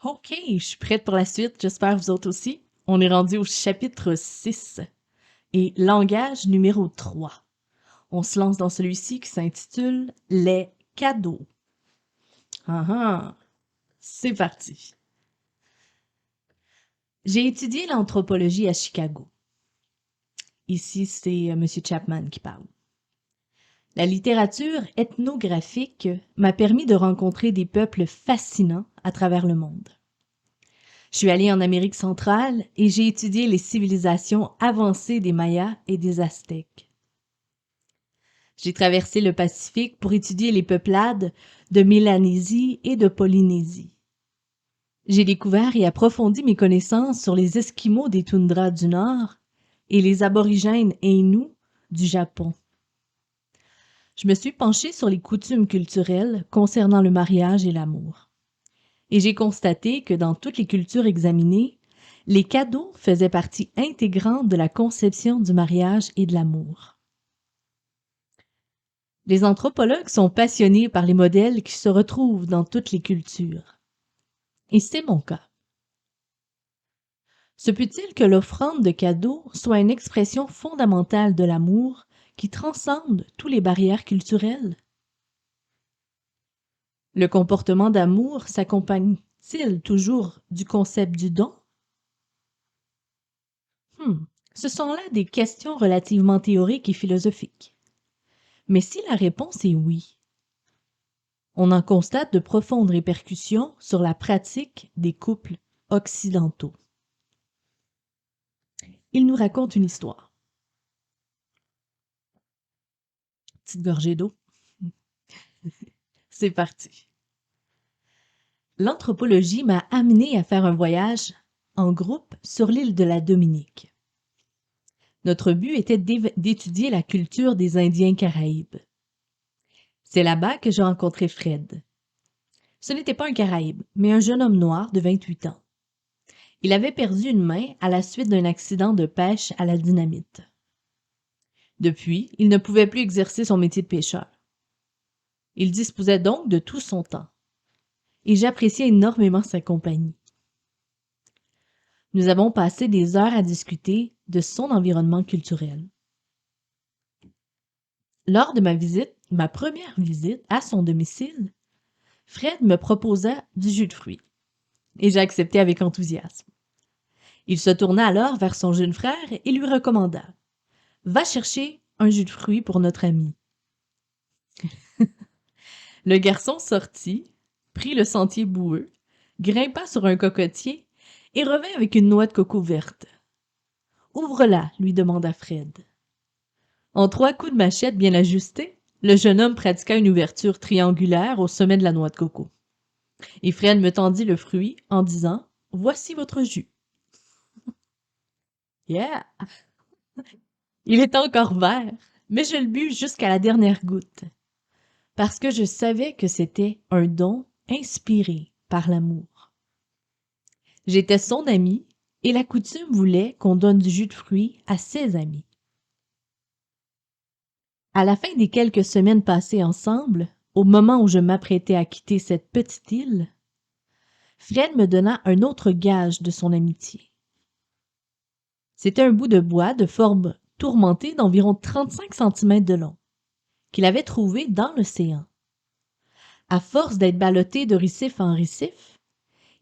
OK, je suis prête pour la suite, j'espère vous autres aussi. On est rendu au chapitre 6 et langage numéro 3. On se lance dans celui-ci qui s'intitule Les cadeaux. Ah ah, c'est parti. J'ai étudié l'anthropologie à Chicago. Ici, c'est M. Chapman qui parle. La littérature ethnographique m'a permis de rencontrer des peuples fascinants à travers le monde. Je suis allée en Amérique centrale et j'ai étudié les civilisations avancées des Mayas et des Aztèques. J'ai traversé le Pacifique pour étudier les peuplades de Mélanésie et de Polynésie. J'ai découvert et approfondi mes connaissances sur les Esquimaux des toundras du Nord et les aborigènes Innu du Japon. Je me suis penchée sur les coutumes culturelles concernant le mariage et l'amour. Et j'ai constaté que dans toutes les cultures examinées, les cadeaux faisaient partie intégrante de la conception du mariage et de l'amour. Les anthropologues sont passionnés par les modèles qui se retrouvent dans toutes les cultures. Et c'est mon cas. Se peut-il que l'offrande de cadeaux soit une expression fondamentale de l'amour qui transcende toutes les barrières culturelles? Le comportement d'amour s'accompagne-t-il toujours du concept du don? Ce sont là des questions relativement théoriques et philosophiques. Mais si la réponse est oui, on en constate de profondes répercussions sur la pratique des couples occidentaux. Il nous raconte une histoire. Petite gorgée d'eau. C'est parti. L'anthropologie m'a amené à faire un voyage en groupe sur l'île de la Dominique. Notre but était d'étudier la culture des Indiens Caraïbes. C'est là-bas que j'ai rencontré Fred. Ce n'était pas un Caraïbe, mais un jeune homme noir de 28 ans. Il avait perdu une main à la suite d'un accident de pêche à la dynamite. Depuis, il ne pouvait plus exercer son métier de pêcheur. Il disposait donc de tout son temps. Et j'appréciais énormément sa compagnie. Nous avons passé des heures à discuter de son environnement culturel. Lors de ma première visite à son domicile, Fred me proposa du jus de fruits. Et j'ai accepté avec enthousiasme. Il se tourna alors vers son jeune frère et lui recommanda « Va chercher un jus de fruits pour notre ami. » Le garçon sortit, prit le sentier boueux, grimpa sur un cocotier et revint avec une noix de coco verte. « Ouvre-la, lui demanda Fred. En 3 coups de machette bien ajustés, le jeune homme pratiqua une ouverture triangulaire au sommet de la noix de coco. Et Fred me tendit le fruit en disant « Voici votre jus. » Yeah! Il était encore vert, mais je le bus jusqu'à la dernière goutte, parce que je savais que c'était un don inspiré par l'amour. J'étais son ami et la coutume voulait qu'on donne du jus de fruits à ses amis. À la fin des quelques semaines passées ensemble, au moment où je m'apprêtais à quitter cette petite île, Fred me donna un autre gage de son amitié. C'était un bout de bois de forme tourmentée d'environ 35 cm de long, qu'il avait trouvé dans l'océan. À force d'être ballotté de récif en récif,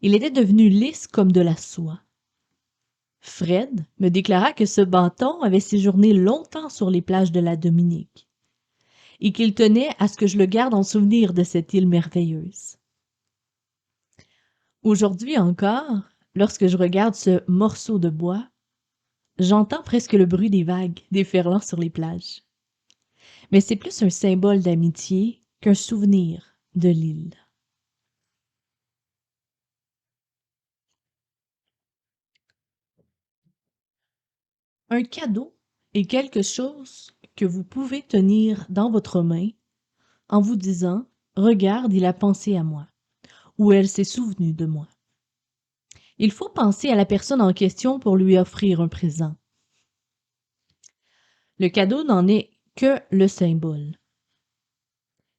il était devenu lisse comme de la soie. Fred me déclara que ce bâton avait séjourné longtemps sur les plages de la Dominique et qu'il tenait à ce que je le garde en souvenir de cette île merveilleuse. Aujourd'hui encore, lorsque je regarde ce morceau de bois, j'entends presque le bruit des vagues déferlant sur les plages. Mais c'est plus un symbole d'amitié qu'un souvenir de l'île. Un cadeau est quelque chose que vous pouvez tenir dans votre main en vous disant « Regarde, il a pensé à moi » ou « Elle s'est souvenue de moi ». Il faut penser à la personne en question pour lui offrir un présent. Le cadeau n'en est que le symbole.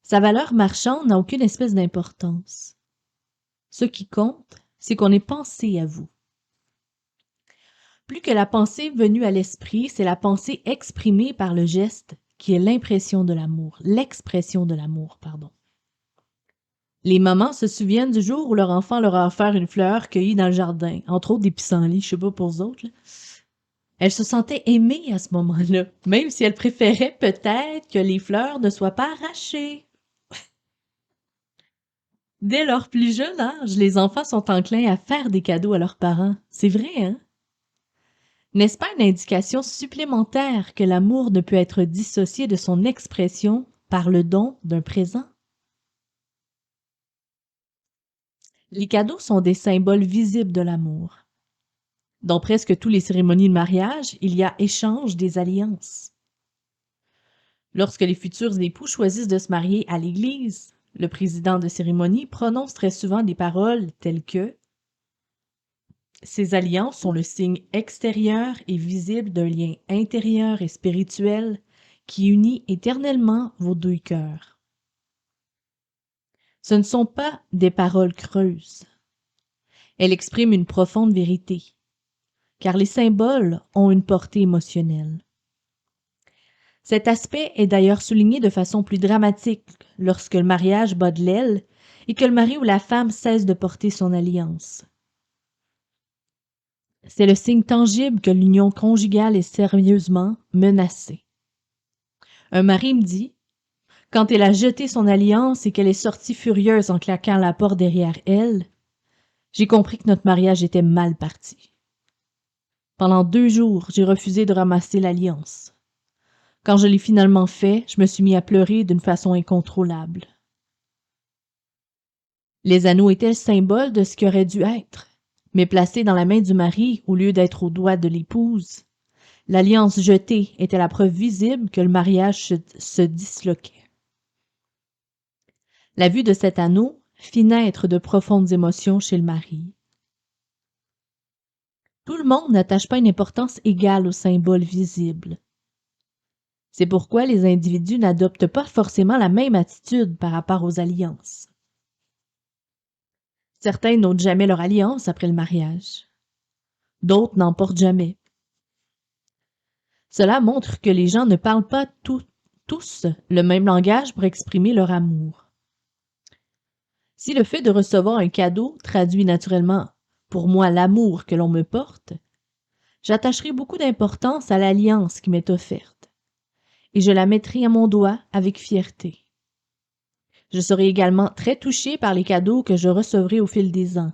Sa valeur marchande n'a aucune espèce d'importance. Ce qui compte, c'est qu'on est pensé à vous. Plus que la pensée venue à l'esprit, c'est la pensée exprimée par le geste qui est l'expression de l'amour, pardon. Les mamans se souviennent du jour où leur enfant leur a offert une fleur cueillie dans le jardin, entre autres des pissenlits, je sais pas pour vous autres, là. Elles se sentaient aimées à ce moment-là, même si elles préféraient peut-être que les fleurs ne soient pas arrachées. Dès leur plus jeune âge, les enfants sont enclins à faire des cadeaux à leurs parents. C'est vrai, hein? N'est-ce pas une indication supplémentaire que l'amour ne peut être dissocié de son expression par le don d'un présent? Les cadeaux sont des symboles visibles de l'amour. Dans presque toutes les cérémonies de mariage, il y a échange des alliances. Lorsque les futurs époux choisissent de se marier à l'église, le président de cérémonie prononce très souvent des paroles telles que ces alliances sont le signe extérieur et visible d'un lien intérieur et spirituel qui unit éternellement vos deux cœurs. Ce ne sont pas des paroles creuses. Elles expriment une profonde vérité, car les symboles ont une portée émotionnelle. Cet aspect est d'ailleurs souligné de façon plus dramatique lorsque le mariage bat de l'aile et que le mari ou la femme cesse de porter son alliance. C'est le signe tangible que l'union conjugale est sérieusement menacée. Un mari me dit, quand elle a jeté son alliance et qu'elle est sortie furieuse en claquant la porte derrière elle, j'ai compris que notre mariage était mal parti. Pendant 2 jours, j'ai refusé de ramasser l'alliance. Quand je l'ai finalement fait, je me suis mis à pleurer d'une façon incontrôlable. Les anneaux étaient le symbole de ce qui aurait dû être, mais placés dans la main du mari au lieu d'être au doigt de l'épouse. L'alliance jetée était la preuve visible que le mariage se disloquait. La vue de cet anneau fit naître de profondes émotions chez le mari. Tout le monde n'attache pas une importance égale aux symboles visibles. C'est pourquoi les individus n'adoptent pas forcément la même attitude par rapport aux alliances. Certains n'ôtent jamais leur alliance après le mariage. D'autres n'en portent jamais. Cela montre que les gens ne parlent pas tous le même langage pour exprimer leur amour. Si le fait de recevoir un cadeau traduit naturellement pour moi l'amour que l'on me porte, j'attacherai beaucoup d'importance à l'alliance qui m'est offerte, et je la mettrai à mon doigt avec fierté. Je serai également très touchée par les cadeaux que je recevrai au fil des ans.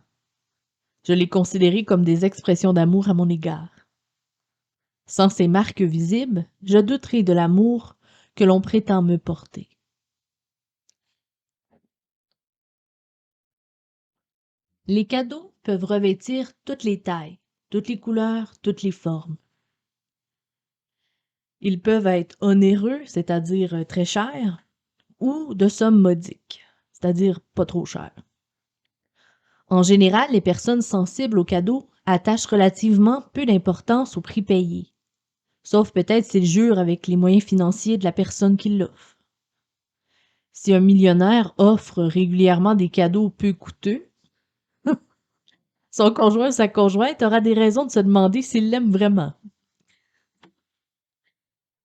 Je les considérai comme des expressions d'amour à mon égard. Sans ces marques visibles, je douterai de l'amour que l'on prétend me porter. Les cadeaux peuvent revêtir toutes les tailles, toutes les couleurs, toutes les formes. Ils peuvent être onéreux, c'est-à-dire très chers, ou de sommes modiques, c'est-à-dire pas trop chères. En général, les personnes sensibles aux cadeaux attachent relativement peu d'importance au prix payé, sauf peut-être s'ils jurent avec les moyens financiers de la personne qui l'offre. Si un millionnaire offre régulièrement des cadeaux peu coûteux, son conjoint ou sa conjointe aura des raisons de se demander s'il l'aime vraiment.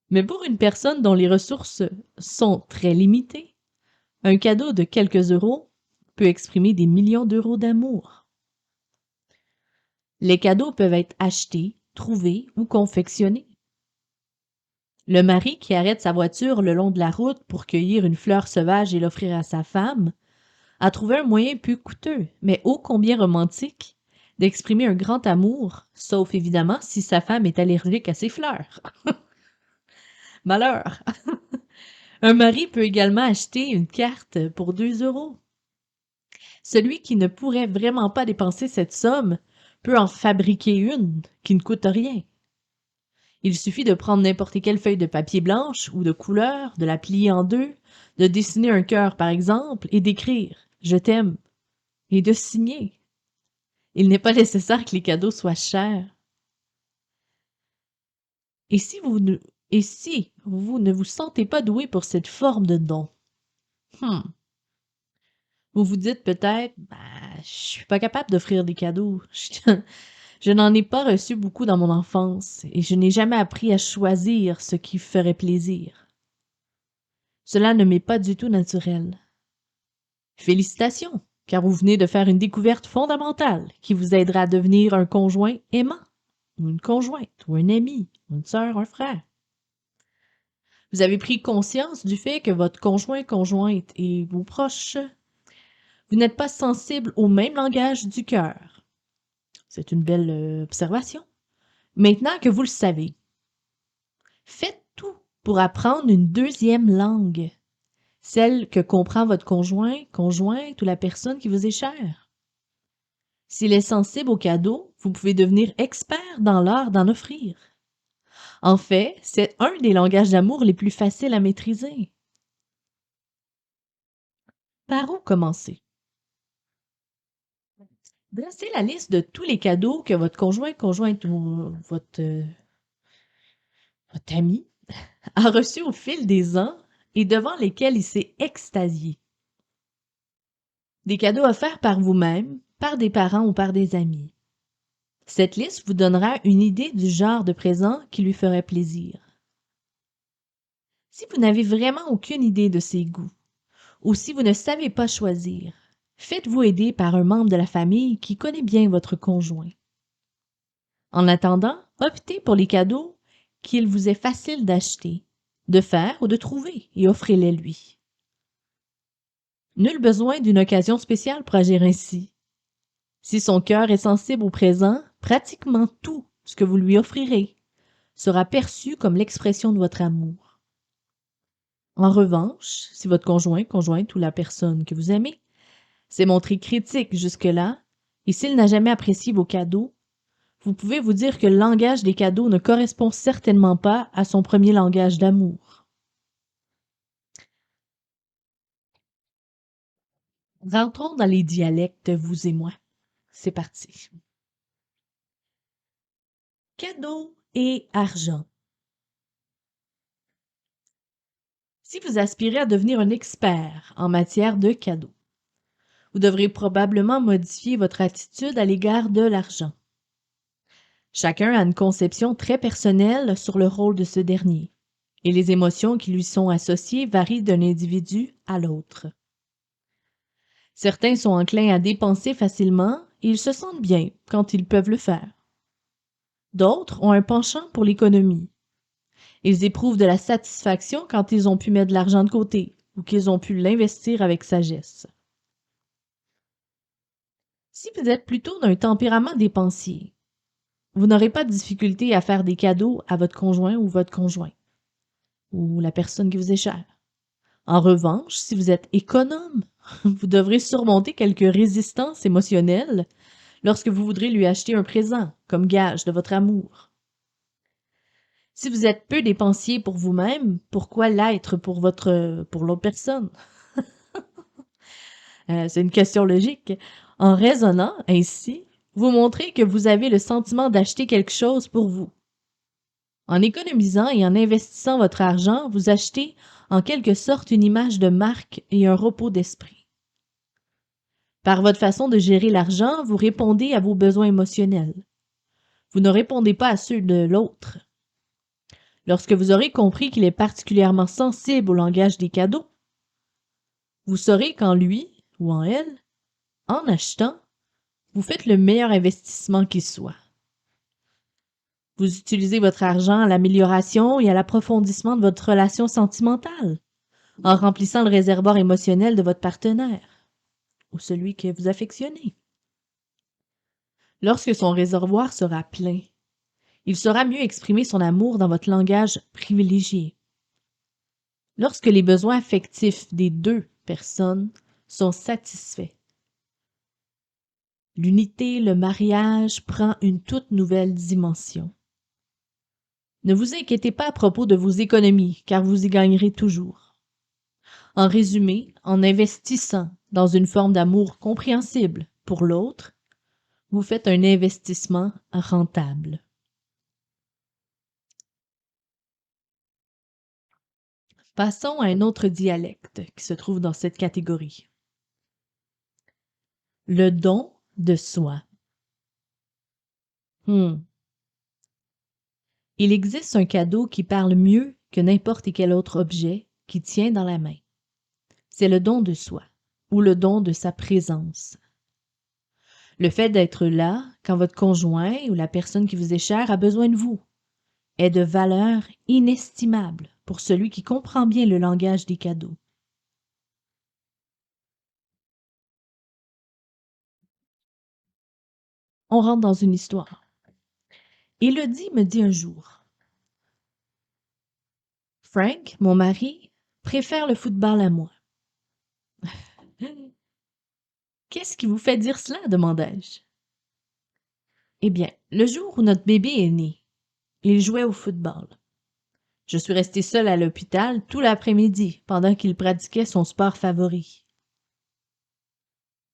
Mais pour une personne dont les ressources sont très limitées, un cadeau de quelques euros peut exprimer des millions d'euros d'amour. Les cadeaux peuvent être achetés, trouvés ou confectionnés. Le mari qui arrête sa voiture le long de la route pour cueillir une fleur sauvage et l'offrir à sa femme a trouvé un moyen peu coûteux, mais ô combien romantique, d'exprimer un grand amour, sauf évidemment si sa femme est allergique à ses fleurs. Malheur! Un mari peut également acheter une carte pour 2 euros. Celui qui ne pourrait vraiment pas dépenser cette somme peut en fabriquer une qui ne coûte rien. Il suffit de prendre n'importe quelle feuille de papier blanche ou de couleur, de la plier en deux, de dessiner un cœur par exemple et d'écrire « Je t'aime » et de signer. Il n'est pas nécessaire que les cadeaux soient chers. Et si vous ne vous sentez pas doué pour cette forme de don, vous vous dites peut-être, je suis pas capable d'offrir des cadeaux. Je n'en ai pas reçu beaucoup dans mon enfance et je n'ai jamais appris à choisir ce qui ferait plaisir. Cela ne m'est pas du tout naturel. Félicitations, car vous venez de faire une découverte fondamentale qui vous aidera à devenir un conjoint aimant, ou une conjointe, ou un ami, ou une sœur, un frère. Vous avez pris conscience du fait que votre conjoint, conjointe et vos proches, vous n'êtes pas sensibles au même langage du cœur. C'est une belle observation. Maintenant que vous le savez, faites tout pour apprendre une deuxième langue, celle que comprend votre conjoint, conjointe ou la personne qui vous est chère. S'il est sensible aux cadeaux, vous pouvez devenir expert dans l'art d'en offrir. En fait, c'est un des langages d'amour les plus faciles à maîtriser. Par où commencer? Dressez la liste de tous les cadeaux que votre conjoint, conjointe ou votre ami a reçus au fil des ans et devant lesquels il s'est extasié. Des cadeaux offerts par vous-même, par des parents ou par des amis. Cette liste vous donnera une idée du genre de présent qui lui ferait plaisir. Si vous n'avez vraiment aucune idée de ses goûts, ou si vous ne savez pas choisir, faites-vous aider par un membre de la famille qui connaît bien votre conjoint. En attendant, optez pour les cadeaux qu'il vous est facile d'acheter, de faire ou de trouver et offrez-les lui. Nul besoin d'une occasion spéciale pour agir ainsi. Si son cœur est sensible au présent, pratiquement tout ce que vous lui offrirez sera perçu comme l'expression de votre amour. En revanche, si votre conjoint, conjointe ou la personne que vous aimez s'est montré critique jusque-là, et s'il n'a jamais apprécié vos cadeaux, vous pouvez vous dire que le langage des cadeaux ne correspond certainement pas à son premier langage d'amour. Rentrons dans les dialectes, vous et moi. C'est parti. Cadeaux et argent. Si vous aspirez à devenir un expert en matière de cadeaux, vous devrez probablement modifier votre attitude à l'égard de l'argent. Chacun a une conception très personnelle sur le rôle de ce dernier, et les émotions qui lui sont associées varient d'un individu à l'autre. Certains sont enclins à dépenser facilement et ils se sentent bien quand ils peuvent le faire. D'autres ont un penchant pour l'économie. Ils éprouvent de la satisfaction quand ils ont pu mettre de l'argent de côté ou qu'ils ont pu l'investir avec sagesse. Si vous êtes plutôt d'un tempérament dépensier, vous n'aurez pas de difficulté à faire des cadeaux à votre conjoint ou votre conjoint, ou la personne qui vous est chère. En revanche, si vous êtes économe, vous devrez surmonter quelques résistances émotionnelles lorsque vous voudrez lui acheter un présent comme gage de votre amour. Si vous êtes peu dépensier pour vous-même, pourquoi l'être pour l'autre personne? C'est une question logique. En raisonnant ainsi, vous montrez que vous avez le sentiment d'acheter quelque chose pour vous. En économisant et en investissant votre argent, vous achetez en quelque sorte une image de marque et un repos d'esprit. Par votre façon de gérer l'argent, vous répondez à vos besoins émotionnels. Vous ne répondez pas à ceux de l'autre. Lorsque vous aurez compris qu'il est particulièrement sensible au langage des cadeaux, vous saurez qu'en lui ou en elle, en achetant, vous faites le meilleur investissement qui soit. Vous utilisez votre argent à l'amélioration et à l'approfondissement de votre relation sentimentale, en remplissant le réservoir émotionnel de votre partenaire ou celui que vous affectionnez. Lorsque son réservoir sera plein, il saura mieux exprimer son amour dans votre langage privilégié. Lorsque les besoins affectifs des deux personnes sont satisfaits, l'unité, le mariage prend une toute nouvelle dimension. Ne vous inquiétez pas à propos de vos économies, car vous y gagnerez toujours. En résumé, en investissant dans une forme d'amour compréhensible pour l'autre, vous faites un investissement rentable. Passons à un autre dialecte qui se trouve dans cette catégorie. Le don de soi. Hmm. Il existe un cadeau qui parle mieux que n'importe quel autre objet qui tient dans la main. C'est le don de soi, ou le don de sa présence. Le fait d'être là quand votre conjoint ou la personne qui vous est chère a besoin de vous est de valeur inestimable pour celui qui comprend bien le langage des cadeaux. On rentre dans une histoire. Élodie me dit un jour: Frank, mon mari, préfère le football à moi. Qu'est-ce qui vous fait dire cela? Demandai-je. Eh bien, le jour où notre bébé est né, il jouait au football. Je suis restée seule à l'hôpital tout l'après-midi pendant qu'il pratiquait son sport favori.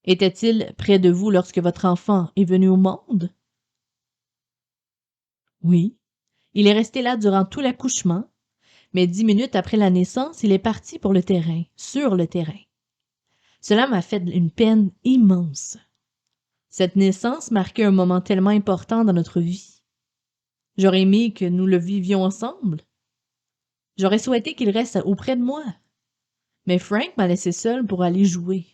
Était-il près de vous lorsque votre enfant est venu au monde? Oui. Il est resté là durant tout l'accouchement, mais 10 minutes après la naissance, il est parti pour le terrain, sur le terrain. Cela m'a fait une peine immense. Cette naissance marquait un moment tellement important dans notre vie. J'aurais aimé que nous le vivions ensemble. J'aurais souhaité qu'il reste auprès de moi. Mais Frank m'a laissé seule pour aller jouer.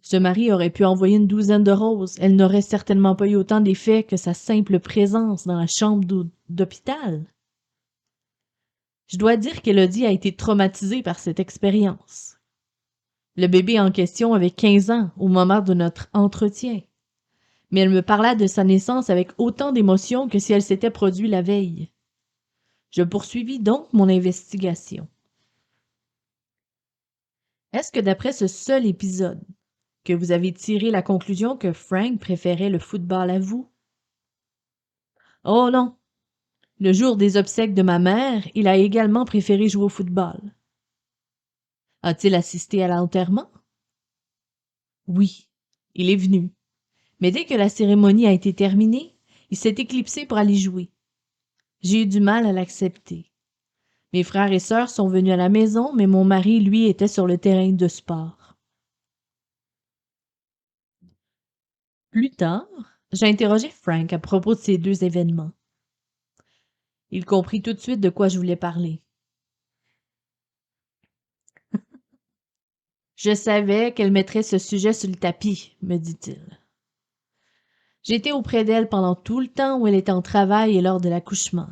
Ce mari aurait pu envoyer une douzaine de roses. Elle n'aurait certainement pas eu autant d'effet que sa simple présence dans la chambre d'hôpital. Je dois dire qu'Élodie a été traumatisée par cette expérience. Le bébé en question avait 15 ans au moment de notre entretien, mais elle me parla de sa naissance avec autant d'émotion que si elle s'était produite la veille. Je poursuivis donc mon investigation. Est-ce que d'après ce seul épisode, que vous avez tiré la conclusion que Frank préférait le football à vous? Oh non! Le jour des obsèques de ma mère, il a également préféré jouer au football. A-t-il assisté à l'enterrement? Oui, il est venu. Mais dès que la cérémonie a été terminée, il s'est éclipsé pour aller jouer. J'ai eu du mal à l'accepter. Mes frères et sœurs sont venus à la maison, mais mon mari, lui, était sur le terrain de sport. Plus tard, j'ai interrogé Frank à propos de ces deux événements. Il comprit tout de suite de quoi je voulais parler. Je savais qu'elle mettrait ce sujet sur le tapis, me dit-il. J'étais auprès d'elle pendant tout le temps où elle était en travail et lors de l'accouchement.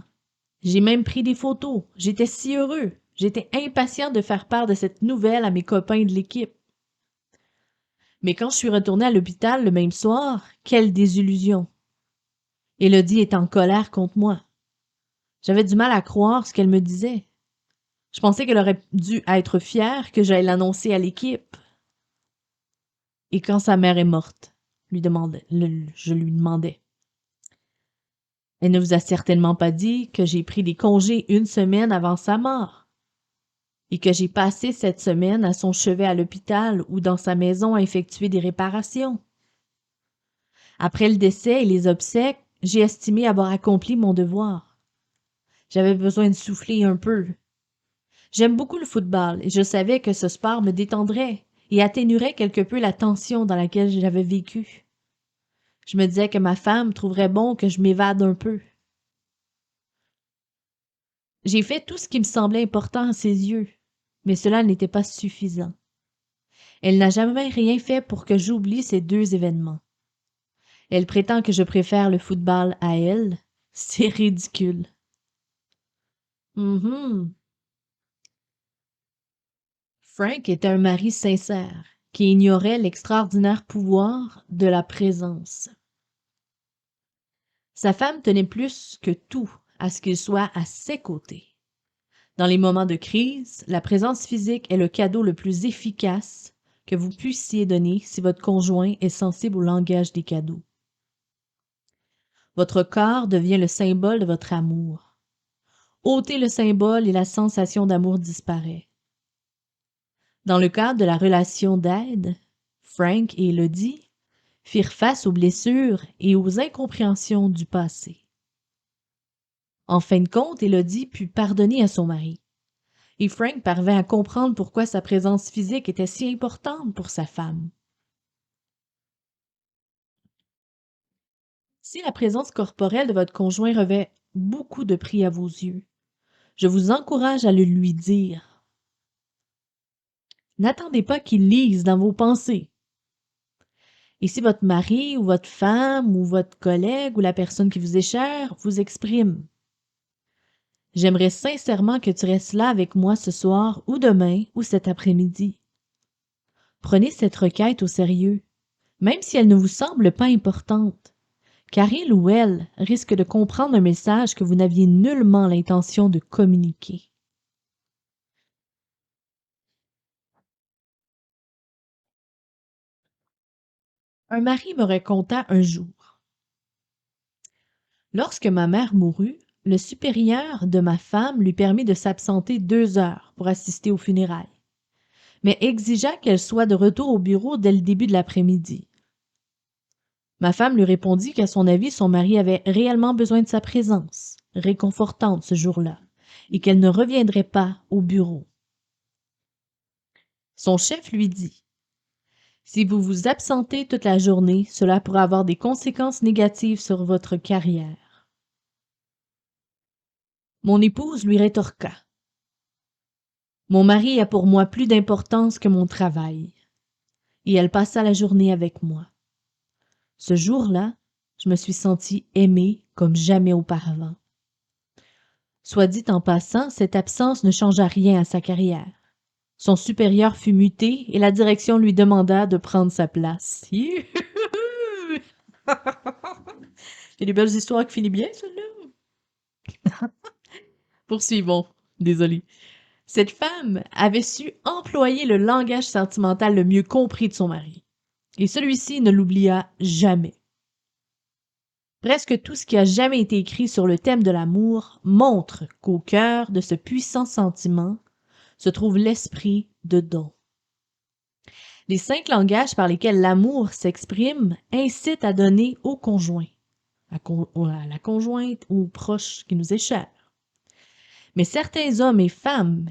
J'ai même pris des photos. J'étais si heureux. J'étais impatient de faire part de cette nouvelle à mes copains de l'équipe. Mais quand je suis retournée à l'hôpital le même soir, quelle désillusion! Élodie était en colère contre moi. J'avais du mal à croire ce qu'elle me disait. Je pensais qu'elle aurait dû être fière que j'aille l'annoncer à l'équipe. Et quand sa mère est morte, je lui demandais. Elle ne vous a certainement pas dit que j'ai pris des congés une semaine avant sa mort et que j'ai passé cette semaine à son chevet à l'hôpital ou dans sa maison à effectuer des réparations. Après le décès et les obsèques, j'ai estimé avoir accompli mon devoir. J'avais besoin de souffler un peu. J'aime beaucoup le football et je savais que ce sport me détendrait et atténuerait quelque peu la tension dans laquelle j'avais vécu. Je me disais que ma femme trouverait bon que je m'évade un peu. J'ai fait tout ce qui me semblait important à ses yeux, mais cela n'était pas suffisant. Elle n'a jamais rien fait pour que j'oublie ces deux événements. Elle prétend que je préfère le football à elle. C'est ridicule. Mhm. Frank était un mari sincère, qui ignorait l'extraordinaire pouvoir de la présence. Sa femme tenait plus que tout à ce qu'il soit à ses côtés. Dans les moments de crise, la présence physique est le cadeau le plus efficace que vous puissiez donner si votre conjoint est sensible au langage des cadeaux. Votre corps devient le symbole de votre amour. Ôtez le symbole et la sensation d'amour disparaît. Dans le cadre de la relation d'aide, Frank et Élodie firent face aux blessures et aux incompréhensions du passé. En fin de compte, Élodie put pardonner à son mari. et Frank parvint à comprendre pourquoi sa présence physique était si importante pour sa femme. Si la présence corporelle de votre conjoint revêt beaucoup de prix à vos yeux, je vous encourage à le lui dire. N'attendez pas qu'il lise dans vos pensées. Et si votre mari ou votre femme ou votre collègue ou la personne qui vous est chère vous exprime, j'aimerais sincèrement que tu restes là avec moi ce soir ou demain ou cet après-midi. Prenez cette requête au sérieux, même si elle ne vous semble pas importante, car il ou elle risque de comprendre un message que vous n'aviez nullement l'intention de communiquer. Un mari me raconta un jour. Lorsque ma mère mourut, le supérieur de ma femme lui permit de s'absenter 2 heures pour assister aux funérailles, mais exigea qu'elle soit de retour au bureau dès le début de l'après-midi. Ma femme lui répondit qu'à son avis, son mari avait réellement besoin de sa présence, réconfortante ce jour-là, et qu'elle ne reviendrait pas au bureau. Son chef lui dit: si vous vous absentez toute la journée, cela pourra avoir des conséquences négatives sur votre carrière. Mon épouse lui rétorqua: mon mari a pour moi plus d'importance que mon travail. Et elle passa la journée avec moi. Ce jour-là, je me suis sentie aimée comme jamais auparavant. Soit dit en passant, cette absence ne changea rien à sa carrière. Son supérieur fut muté et la direction lui demanda de prendre sa place. Il y a des belles histoires qui finissent bien, celle-là. Poursuivons. Désolé. Cette femme avait su employer le langage sentimental le mieux compris de son mari. Et celui-ci ne l'oublia jamais. Presque tout ce qui a jamais été écrit sur le thème de l'amour montre qu'au cœur de ce puissant sentiment se trouve l'esprit de don. Les 5 langages par lesquels l'amour s'exprime incitent à donner au conjoint, à la conjointe ou au proche qui nous est cher. Mais certains hommes et femmes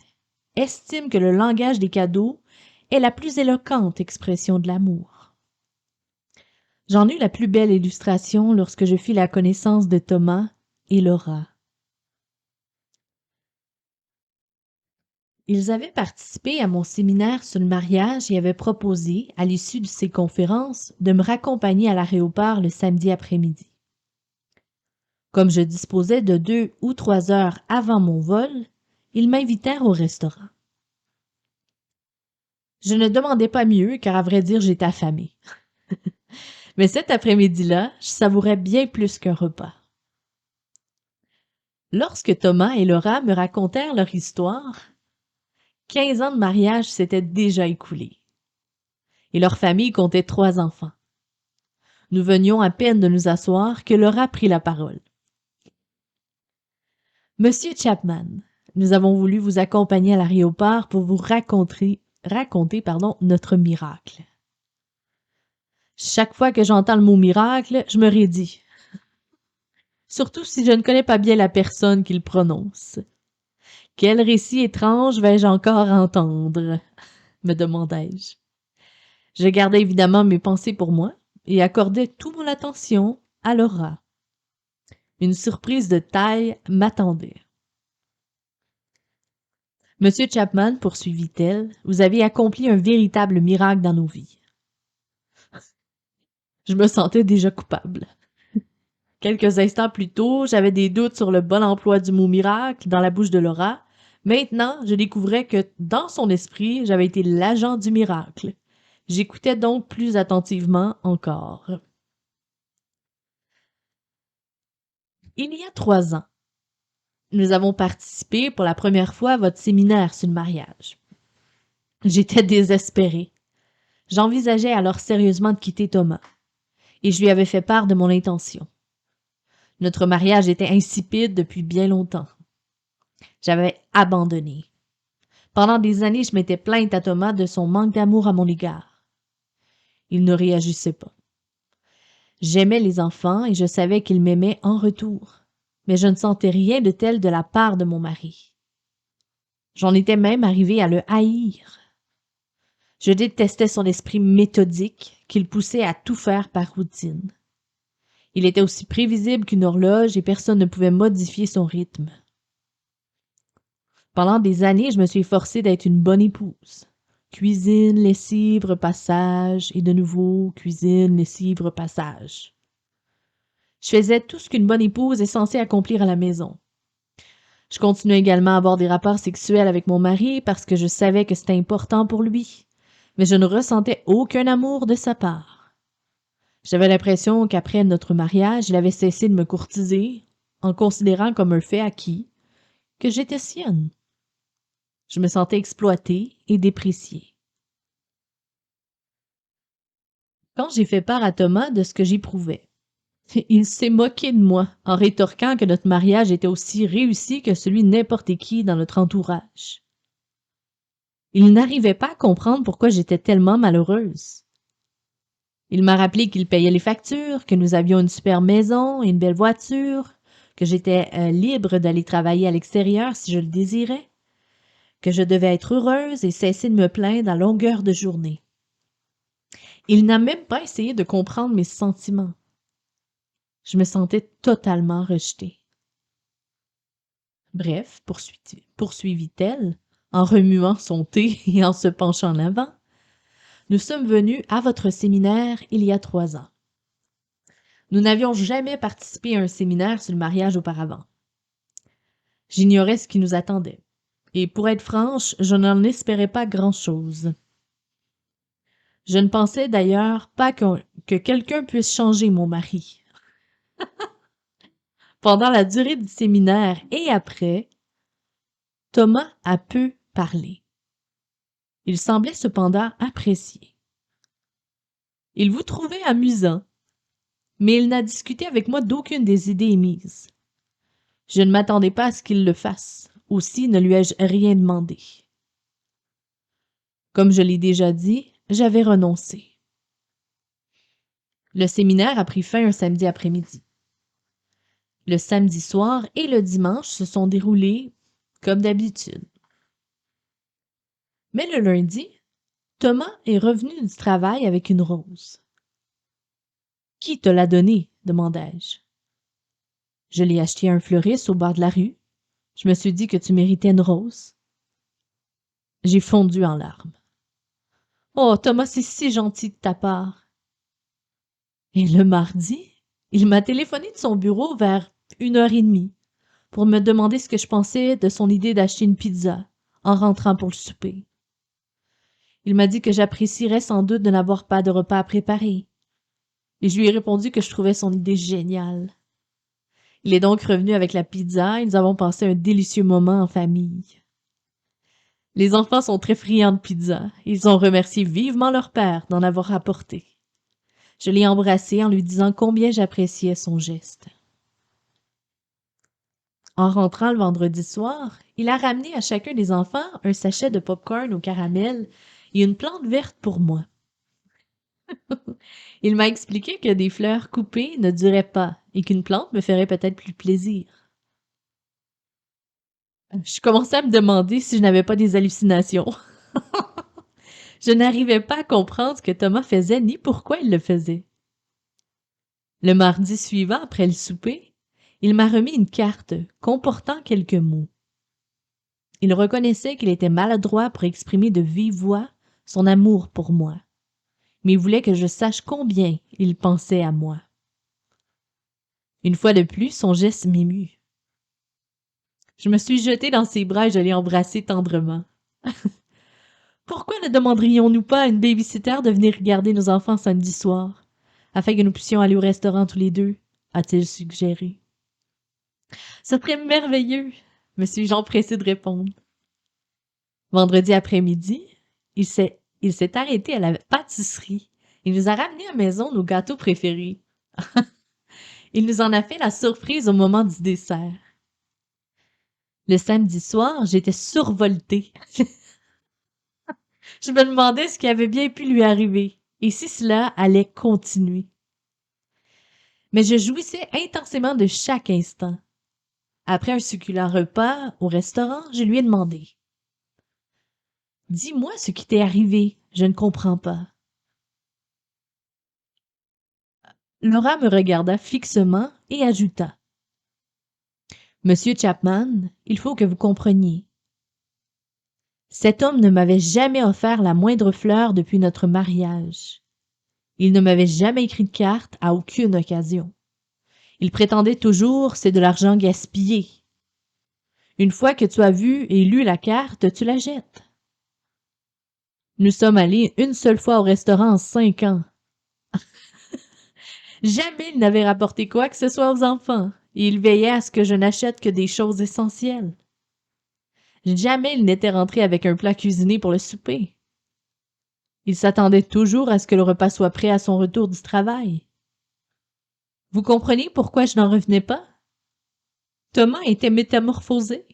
estiment que le langage des cadeaux est la plus éloquente expression de l'amour. J'en eus la plus belle illustration lorsque je fis la connaissance de Thomas et Laura. Ils avaient participé à mon séminaire sur le mariage et avaient proposé, à l'issue de ces conférences, de me raccompagner à l'aéroport le samedi après-midi. Comme je disposais de 2 ou 3 heures avant mon vol, ils m'invitèrent au restaurant. Je ne demandais pas mieux, car à vrai dire, j'étais affamée. Mais cet après-midi-là, je savourais bien plus qu'un repas. Lorsque Thomas et Laura me racontèrent leur histoire, 15 ans de mariage s'étaient déjà écoulés. Et leur famille comptait 3 enfants. Nous venions à peine de nous asseoir que Laura prit la parole. Monsieur Chapman, nous avons voulu vous accompagner à l'aéroport pour vous raconter notre miracle. Chaque fois que j'entends le mot miracle, je me raidis. Surtout si je ne connais pas bien la personne qui le prononce. Quel récit étrange vais-je encore entendre? Me demandai-je. Je gardais évidemment mes pensées pour moi et accordais toute mon attention à Laura. Une surprise de taille m'attendait. Monsieur Chapman, poursuivit-elle, vous avez accompli un véritable miracle dans nos vies. Je me sentais déjà coupable. Quelques instants plus tôt, j'avais des doutes sur le bon emploi du mot miracle dans la bouche de Laura. Maintenant, je découvrais que, dans son esprit, j'avais été l'agent du miracle. J'écoutais donc plus attentivement encore. Il y a 3 ans, nous avons participé pour la première fois à votre séminaire sur le mariage. J'étais désespérée. J'envisageais alors sérieusement de quitter Thomas, et je lui avais fait part de mon intention. Notre mariage était insipide depuis bien longtemps. J'avais abandonné. Pendant des années, je m'étais plainte à Thomas de son manque d'amour à mon égard. Il ne réagissait pas. J'aimais les enfants et je savais qu'il m'aimait en retour, mais je ne sentais rien de tel de la part de mon mari. J'en étais même arrivée à le haïr. Je détestais son esprit méthodique qu'il poussait à tout faire par routine. Il était aussi prévisible qu'une horloge et personne ne pouvait modifier son rythme. Pendant des années, je me suis efforcée d'être une bonne épouse. Cuisine, lessive, repassage, et de nouveau, cuisine, lessive, repassage. Je faisais tout ce qu'une bonne épouse est censée accomplir à la maison. Je continuais également à avoir des rapports sexuels avec mon mari parce que je savais que c'était important pour lui, mais je ne ressentais aucun amour de sa part. J'avais l'impression qu'après notre mariage, il avait cessé de me courtiser, en considérant comme un fait acquis que j'étais sienne. Je me sentais exploitée et dépréciée. Quand j'ai fait part à Thomas de ce que j'éprouvais, il s'est moqué de moi en rétorquant que notre mariage était aussi réussi que celui de n'importe qui dans notre entourage. Il n'arrivait pas à comprendre pourquoi j'étais tellement malheureuse. Il m'a rappelé qu'il payait les factures, que nous avions une super maison et une belle voiture, que j'étais libre d'aller travailler à l'extérieur si je le désirais, que je devais être heureuse et cesser de me plaindre à longueur de journée. Il n'a même pas essayé de comprendre mes sentiments. Je me sentais totalement rejetée. Bref, poursuivit-elle, en remuant son thé et en se penchant en avant, nous sommes venus à votre séminaire il y a 3 ans. Nous n'avions jamais participé à un séminaire sur le mariage auparavant. J'ignorais ce qui nous attendait. Et pour être franche, je n'en espérais pas grand-chose. Je ne pensais d'ailleurs pas que quelqu'un puisse changer mon mari. Pendant la durée du séminaire et après, Thomas a peu parlé. Il semblait cependant apprécier. Il vous trouvait amusant, mais il n'a discuté avec moi d'aucune des idées émises. Je ne m'attendais pas à ce qu'il le fasse, aussi ne lui ai-je rien demandé. Comme je l'ai déjà dit, j'avais renoncé. Le séminaire a pris fin un samedi après-midi. Le samedi soir et le dimanche se sont déroulés comme d'habitude. Mais le lundi, Thomas est revenu du travail avec une rose. « Qui te l'a donnée? » demandai-je. « Je l'ai achetée à un fleuriste au bord de la rue. Je me suis dit que tu méritais une rose. » J'ai fondu en larmes. « Oh, Thomas, c'est si gentil de ta part. » Et le mardi, il m'a téléphoné de son bureau vers 1h30 pour me demander ce que je pensais de son idée d'acheter une pizza en rentrant pour le souper. Il m'a dit que j'apprécierais sans doute de n'avoir pas de repas à préparer. Et je lui ai répondu que je trouvais son idée géniale. Il est donc revenu avec la pizza et nous avons passé un délicieux moment en famille. Les enfants sont très friands de pizza. Ils ont remercié vivement leur père d'en avoir apporté. Je l'ai embrassé en lui disant combien j'appréciais son geste. En rentrant le vendredi soir, il a ramené à chacun des enfants un sachet de pop-corn au caramel et une plante verte pour moi. Il m'a expliqué que des fleurs coupées ne duraient pas et qu'une plante me ferait peut-être plus plaisir. Je commençais à me demander si je n'avais pas des hallucinations. Je n'arrivais pas à comprendre ce que Thomas faisait ni pourquoi il le faisait. Le mardi suivant, après le souper, il m'a remis une carte comportant quelques mots. Il reconnaissait qu'il était maladroit pour exprimer de vive voix son amour pour moi, mais il voulait que je sache combien il pensait à moi. Une fois de plus, son geste m'émut. Je me suis jetée dans ses bras et je l'ai embrassé tendrement. Pourquoi ne demanderions-nous pas à une baby-sitter de venir regarder nos enfants samedi soir, afin que nous puissions aller au restaurant tous les deux, a-t-il suggéré. Ce serait merveilleux, me suis-je empressée de répondre. Vendredi après-midi, il s'est arrêté à la pâtisserie. Il nous a ramené à la maison nos gâteaux préférés. Il nous en a fait la surprise au moment du dessert. Le samedi soir, j'étais survoltée. Je me demandais ce qui avait bien pu lui arriver et si cela allait continuer. Mais je jouissais intensément de chaque instant. Après un succulent repas au restaurant, je lui ai demandé Dis-moi ce qui t'est arrivé, je ne comprends pas. Laura me regarda fixement et ajouta. Monsieur Chapman, il faut que vous compreniez. Cet homme ne m'avait jamais offert la moindre fleur depuis notre mariage. Il ne m'avait jamais écrit de carte à aucune occasion. Il prétendait toujours c'est de l'argent gaspillé. Une fois que tu as vu et lu la carte, tu la jettes. Nous sommes allés une seule fois au restaurant en 5 ans. Jamais il n'avait rapporté quoi que ce soit aux enfants, et il veillait à ce que je n'achète que des choses essentielles. Jamais il n'était rentré avec un plat cuisiné pour le souper. Il s'attendait toujours à ce que le repas soit prêt à son retour du travail. Vous comprenez pourquoi je n'en revenais pas? Thomas était métamorphosé.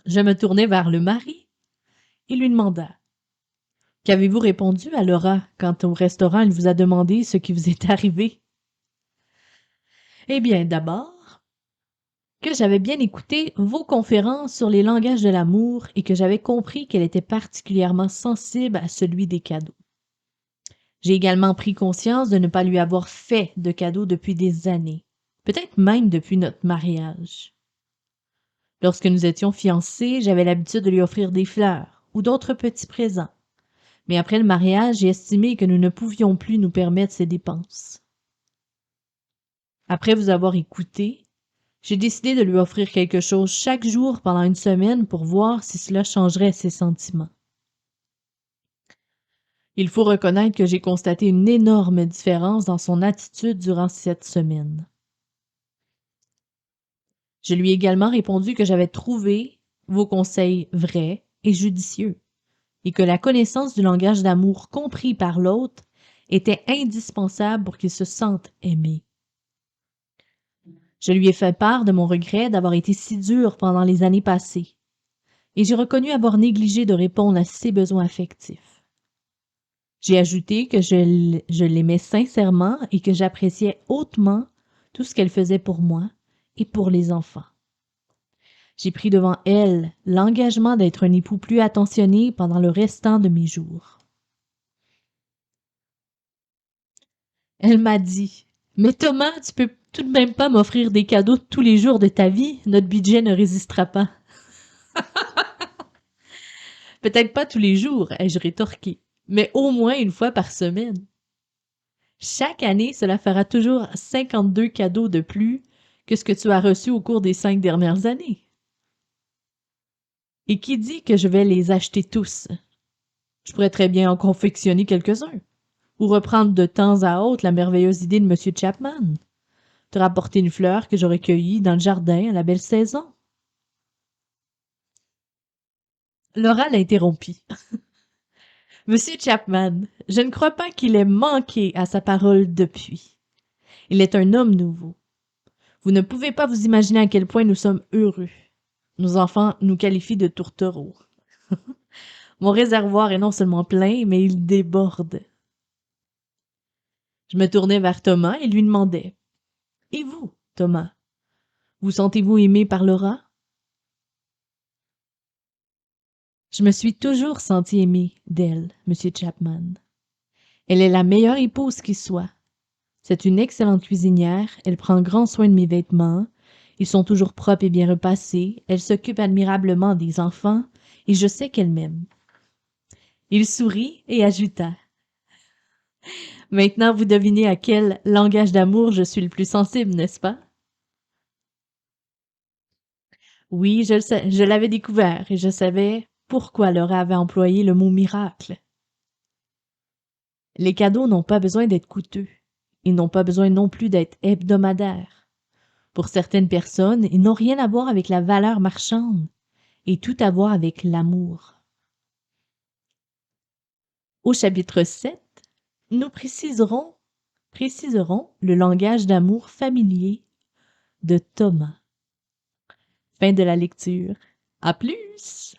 Je me tournai vers le mari et lui demanda. Qu'avez-vous répondu à Laura quand au restaurant elle vous a demandé ce qui vous est arrivé? Eh bien, d'abord, que j'avais bien écouté vos conférences sur les langages de l'amour et que j'avais compris qu'elle était particulièrement sensible à celui des cadeaux. J'ai également pris conscience de ne pas lui avoir fait de cadeaux depuis des années, peut-être même depuis notre mariage. Lorsque nous étions fiancés, j'avais l'habitude de lui offrir des fleurs ou d'autres petits présents. Mais après le mariage, j'ai estimé que nous ne pouvions plus nous permettre ces dépenses. Après vous avoir écouté, j'ai décidé de lui offrir quelque chose chaque jour pendant une semaine pour voir si cela changerait ses sentiments. Il faut reconnaître que j'ai constaté une énorme différence dans son attitude durant cette semaine. Je lui ai également répondu que j'avais trouvé vos conseils vrais et judicieux, et que la connaissance du langage d'amour compris par l'autre était indispensable pour qu'il se sente aimé. Je lui ai fait part de mon regret d'avoir été si dur pendant les années passées, et j'ai reconnu avoir négligé de répondre à ses besoins affectifs. J'ai ajouté que je l'aimais sincèrement et que j'appréciais hautement tout ce qu'elle faisait pour moi et pour les enfants. J'ai pris devant elle l'engagement d'être un époux plus attentionné pendant le restant de mes jours. Elle m'a dit « Mais Thomas, tu peux tout de même pas m'offrir des cadeaux tous les jours de ta vie, notre budget ne résistera pas. » Peut-être pas tous les jours, ai-je rétorqué, mais au moins une fois par semaine. Chaque année, cela fera toujours 52 cadeaux de plus que ce que tu as reçu au cours des 5 dernières années. Et qui dit que je vais les acheter tous? Je pourrais très bien en confectionner quelques-uns, ou reprendre de temps à autre la merveilleuse idée de M. Chapman, te rapporter une fleur que j'aurais cueillie dans le jardin à la belle saison. Laura l'interrompit. Monsieur Chapman, je ne crois pas qu'il ait manqué à sa parole depuis. Il est un homme nouveau. Vous ne pouvez pas vous imaginer à quel point nous sommes heureux. Nos enfants nous qualifient de tourtereaux. Mon réservoir est non seulement plein, mais il déborde. Je me tournai vers Thomas et lui demandai. Et vous, Thomas, vous sentez-vous aimé par Laura? Je me suis toujours senti aimé d'elle, Monsieur Chapman. Elle est la meilleure épouse qui soit. C'est une excellente cuisinière, elle prend grand soin de mes vêtements, ils sont toujours propres et bien repassés, elle s'occupe admirablement des enfants, et je sais qu'elle m'aime. Il sourit et ajouta. Maintenant vous devinez à quel langage d'amour je suis le plus sensible, n'est-ce pas? Oui, je le sais, je l'avais découvert, et je savais pourquoi Laura avait employé le mot miracle. Les cadeaux n'ont pas besoin d'être coûteux. Ils n'ont pas besoin non plus d'être hebdomadaires. Pour certaines personnes, ils n'ont rien à voir avec la valeur marchande et tout à voir avec l'amour. Au chapitre 7, nous préciserons le langage d'amour familier de Thomas. Fin de la lecture. À plus!